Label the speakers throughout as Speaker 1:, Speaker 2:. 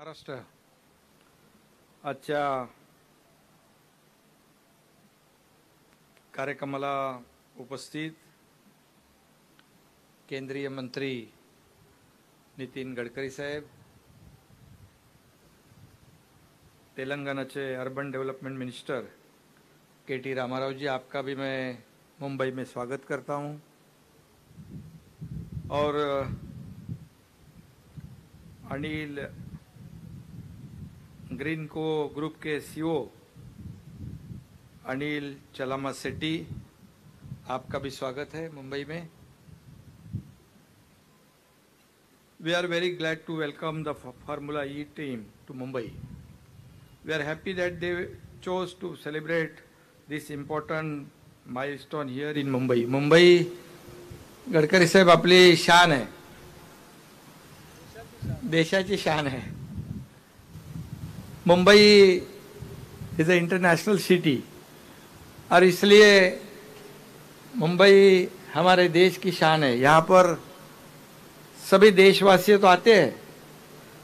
Speaker 1: महाराष्ट्र आजच्या कार्यक्रमाला उपस्थित केंद्रीय मंत्री नितीन गडकरी साहेब, तेलंगाना के urban development minister K T. Rama Rao ji, आपका भी मैं मुंबई में स्वागत करता हूं। और अनिल ग्रीन को ग्रुप के सीईओ अनिल चलामा सेट्टी, आपका भी स्वागत है मुंबई में। We are very glad to welcome the Formula E team to Mumbai. We are happy that they chose to celebrate this important milestone here in Mumbai. Mumbai Gadkari साहेब आपली शान है, देशाची शान है। Mumbai is a international city और इसलिए मुंबई हमारे देश की शान है। यहाँ पर सभी देशवासी तो आते हैं,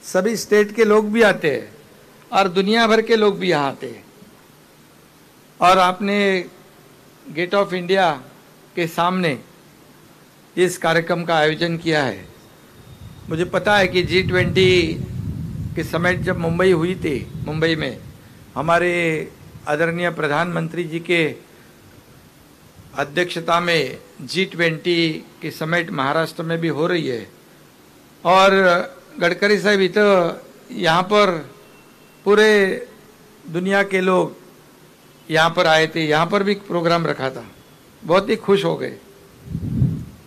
Speaker 1: सभी स्टेट के लोग भी आते हैं और दुनिया भर के लोग भी यहाँ आते हैं। और आपने गेट ऑफ इंडिया के सामने इस कार्यक्रम का आयोजन किया है। मुझे पता है कि G20 के समिट जब मुंबई हुई थी, मुंबई में हमारे आदरणीय प्रधानमंत्री जी के अध्यक्षता में G20 की समिट महाराष्ट्र में भी हो रही है। और गडकरी साहब यहाँ पर पूरे दुनिया के लोग यहाँ पर आए थे, यहाँ पर भी प्रोग्राम रखा था, बहुत ही खुश हो गए।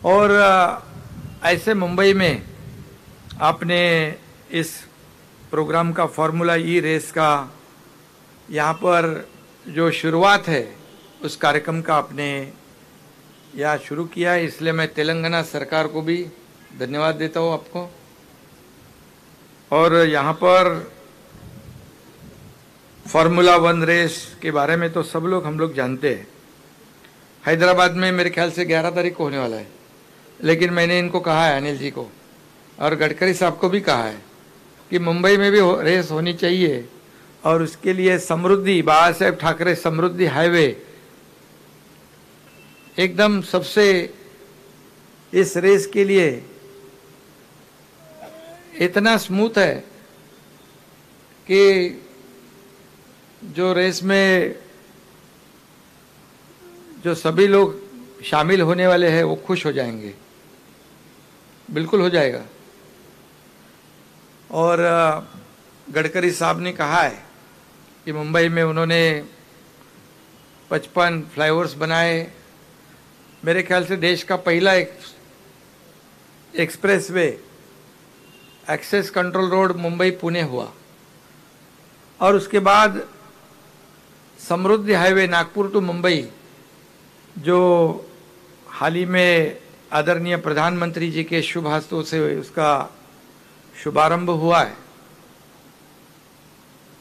Speaker 1: और ऐसे मुंबई में आपने इस प्रोग्राम का फॉर्मूला ई रेस का यहाँ पर जो शुरुआत है उस कार्यक्रम का आपने यहाँ शुरू किया है, इसलिए मैं तेलंगाना सरकार को भी धन्यवाद देता हूँ आपको। और यहाँ पर फार्मूला 1 रेस के बारे में तो सब लोग हम लोग जानते हैं। हैदराबाद में मेरे ख्याल से 11 तारीख को होने वाला है, लेकिन मैंने इनको कहा है, अनिल जी को और गडकरी साहब को भी कहा है कि मुंबई में भी रेस होनी चाहिए। और उसके लिए समृद्धि, बाबा साहेब ठाकरे समृद्धि हाईवे एकदम सबसे इस रेस के लिए इतना स्मूथ है कि जो रेस में जो सभी लोग शामिल होने वाले हैं वो खुश हो जाएंगे, बिल्कुल हो जाएगा। और गडकरी साहब ने कहा है कि मुंबई में उन्होंने 55 फ्लाईओवर्स बनाए। मेरे ख्याल से देश का पहला expressway access control road Mumbai Pune हुआ। और उसके बाद समृद्धि हाईवे नागपुर टू मुंबई जो हाल ही में आदरणीय प्रधानमंत्री जी के शुभ हस्तों से उसका शुभारंभ हुआ है।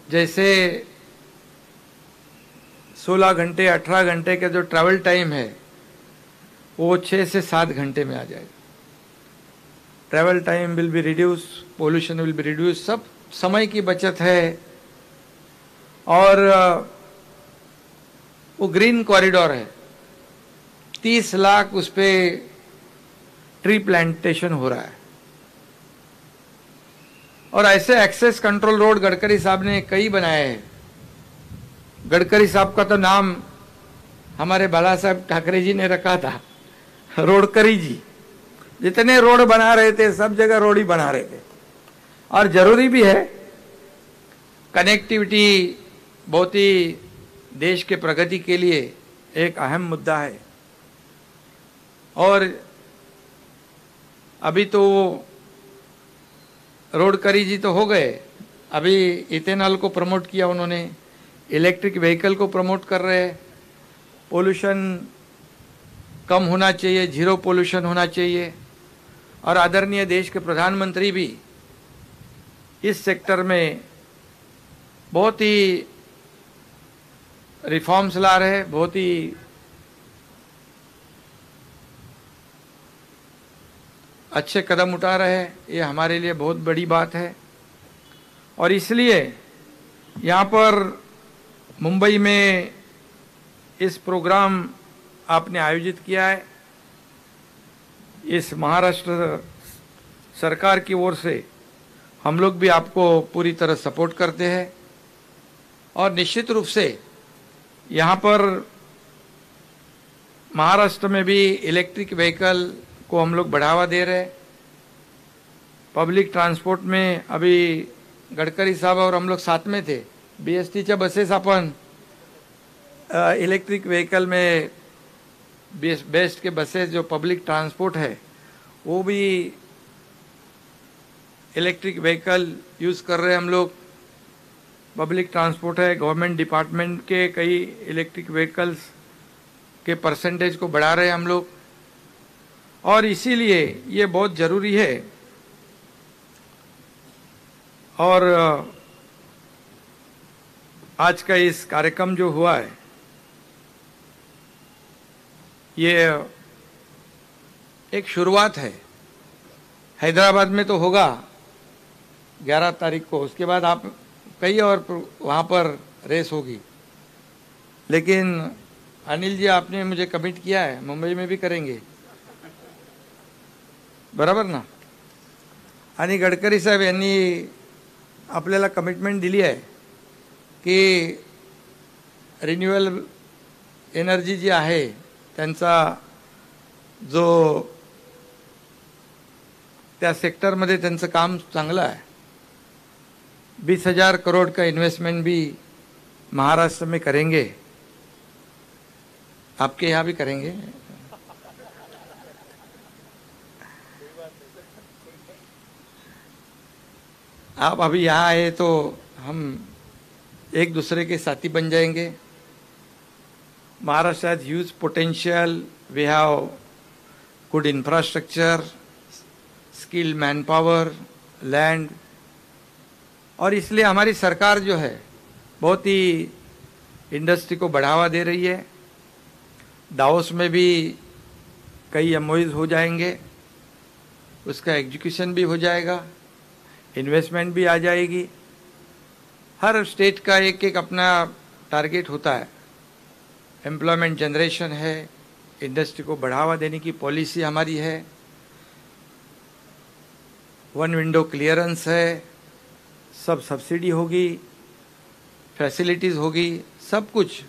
Speaker 1: जैसे 16 घंटे 18 घंटे का जो ट्रैवल टाइम है वो 6 से 7 घंटे में आ जाएगा। Travel time will be reduce, pollution will be reduce, सब समय की बचत है। और वो ग्रीन कॉरिडोर है, 30 लाख उस पे ट्री प्लांटेशन हो रहा है। और ऐसे एक्सेस कंट्रोल रोड गडकरी साहब ने कई बनाए हैं। गडकरी साहब का तो नाम हमारे बाला साहब ठाकरे जी ने रखा था, रोडकरी जी। जितने रोड बना रहे थे सब जगह रोड ही बना रहे थे। और जरूरी भी है, कनेक्टिविटी बहुत ही देश के प्रगति के लिए एक अहम मुद्दा है। और अभी तो रोडकरी जी तो हो गए, अभी इथेनॉल को प्रमोट किया उन्होंने, इलेक्ट्रिक व्हीकल को प्रमोट कर रहे हैं। पोल्यूशन कम होना चाहिए, जीरो पोल्यूशन होना चाहिए। और आदरणीय देश के प्रधानमंत्री भी इस सेक्टर में बहुत ही रिफॉर्म्स ला रहे हैं, बहुत ही अच्छे कदम उठा रहे हैं। ये हमारे लिए बहुत बड़ी बात है। और इसलिए यहाँ पर मुंबई में इस प्रोग्राम आपने आयोजित किया है। इस महाराष्ट्र सरकार की ओर से हम लोग भी आपको पूरी तरह सपोर्ट करते हैं और निश्चित रूप से यहाँ पर महाराष्ट्र में भी इलेक्ट्रिक व्हीकल को हम लोग बढ़ावा दे रहे हैं। पब्लिक ट्रांसपोर्ट में अभी गडकरी साहब और हम लोग साथ में थे। बीएसटीच्या बसेस आपण इलेक्ट्रिक व्हीकल में बेस्ट के बसेस जो पब्लिक ट्रांसपोर्ट है वो भी इलेक्ट्रिक व्हीकल यूज़ कर रहे हैं हम लोग। पब्लिक ट्रांसपोर्ट है, गवर्नमेंट डिपार्टमेंट के कई इलेक्ट्रिक व्हीकल्स के परसेंटेज को बढ़ा रहे हैं हम लोग और इसीलिए ये बहुत ज़रूरी है। और आज का इस कार्यक्रम जो हुआ है ये एक शुरुआत है। हैदराबाद में तो होगा 11 तारीख को, उसके बाद आप कई और वहाँ पर रेस होगी। लेकिन अनिल जी आपने मुझे कमिट किया है मुंबई में भी करेंगे, बराबर ना? आणि गडकरी साहेब यांनी आपल्याला कमिटमेंट दिली आहे की रिन्युएबल एनर्जी जी आहे त्यांचा जो त्या सेक्टरमध्ये त्यांचं काम चांगलं आहे। 20,000 करोड़ का इन्वेस्टमेंट भी महाराष्ट्र में करेंगे, आपके यहाँ भी करेंगे। आप अभी यहाँ आए तो हम एक दूसरे के साथी बन जाएंगे। Maharashtra has huge potential. We have good infrastructure, skilled manpower, land, और इसलिए हमारी सरकार जो है बहुत ही इंडस्ट्री को बढ़ावा दे रही है। दावोस में भी कई एमओयूज हो जाएंगे, उसका एग्जीक्यूशन भी हो जाएगा, इन्वेस्टमेंट भी आ जाएगी। हर स्टेट का एक एक अपना टारगेट होता है। एम्प्लॉयमेंट जनरेशन है, इंडस्ट्री को बढ़ावा देने की पॉलिसी हमारी है, वन विंडो क्लियरेंस है, सब सब्सिडी होगी, फैसिलिटीज़ होगी, सब कुछ।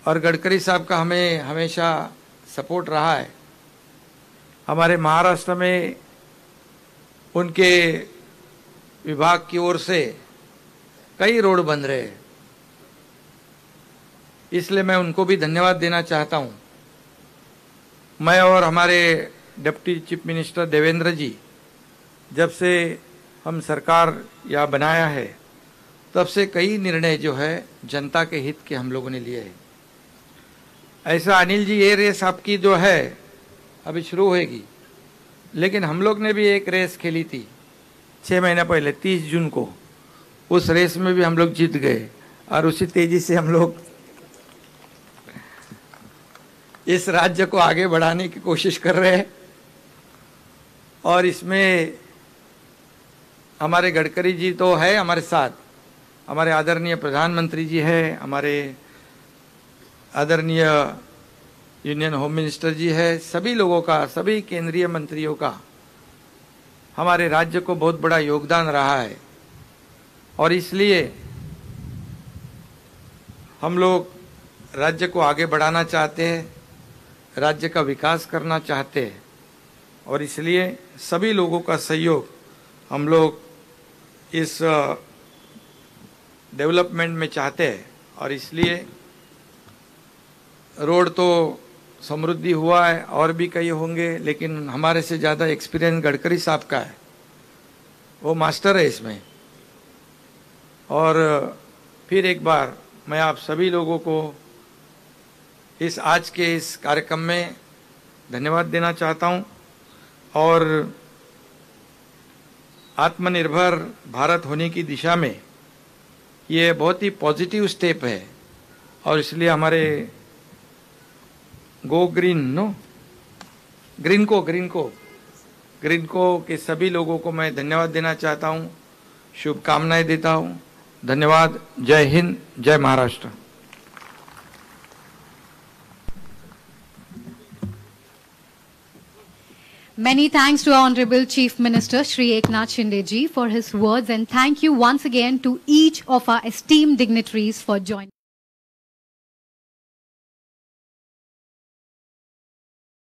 Speaker 1: और गडकरी साहब का हमें हमेशा सपोर्ट रहा है। हमारे महाराष्ट्र में उनके विभाग की ओर से कई रोड बन रहे हैं, इसलिए मैं उनको भी धन्यवाद देना चाहता हूं। मैं और हमारे डिप्टी चीफ मिनिस्टर देवेंद्र जी जब से हम सरकार या बनाया है तब से कई निर्णय जो है जनता के हित के हम लोगों ने लिए हैं। ऐसा अनिल जी ये रेस आपकी जो है अभी शुरू होएगी, लेकिन हम लोग ने भी एक रेस खेली थी 6 महीने पहले 30 जून को। उस रेस में भी हम लोग जीत गए और उसी तेजी से हम लोग इस राज्य को आगे बढ़ाने की कोशिश कर रहे हैं। और इसमें हमारे गडकरी जी तो है हमारे साथ, हमारे आदरणीय प्रधानमंत्री जी है, हमारे आदरणीय यूनियन होम मिनिस्टर जी है, सभी लोगों का, सभी केंद्रीय मंत्रियों का हमारे राज्य को बहुत बड़ा योगदान रहा है। और इसलिए हम लोग राज्य को आगे बढ़ाना चाहते हैं, राज्य का विकास करना चाहते हैं और इसलिए सभी लोगों का सहयोग हम लोग इस डेवलपमेंट में चाहते हैं। और इसलिए रोड तो समृद्धि हुआ है और भी कई होंगे, लेकिन हमारे से ज़्यादा एक्सपीरियंस गडकरी साहब का है, वो मास्टर है इसमें। और फिर एक बार मैं आप सभी लोगों को इस आज के इस कार्यक्रम में धन्यवाद देना चाहता हूं। और आत्मनिर्भर भारत होने की दिशा में ये बहुत ही पॉजिटिव स्टेप है और इसलिए हमारे गो ग्रीन ग्रीन को के सभी लोगों को मैं धन्यवाद देना चाहता हूं। शुभकामनाएं देता हूं। धन्यवाद। जय हिंद, जय Maharashtra.
Speaker 2: Many thanks to our Honorable Chief Minister Shri Eknath Shinde ji for his words, and thank you once again to each of our esteemed dignitaries for joining.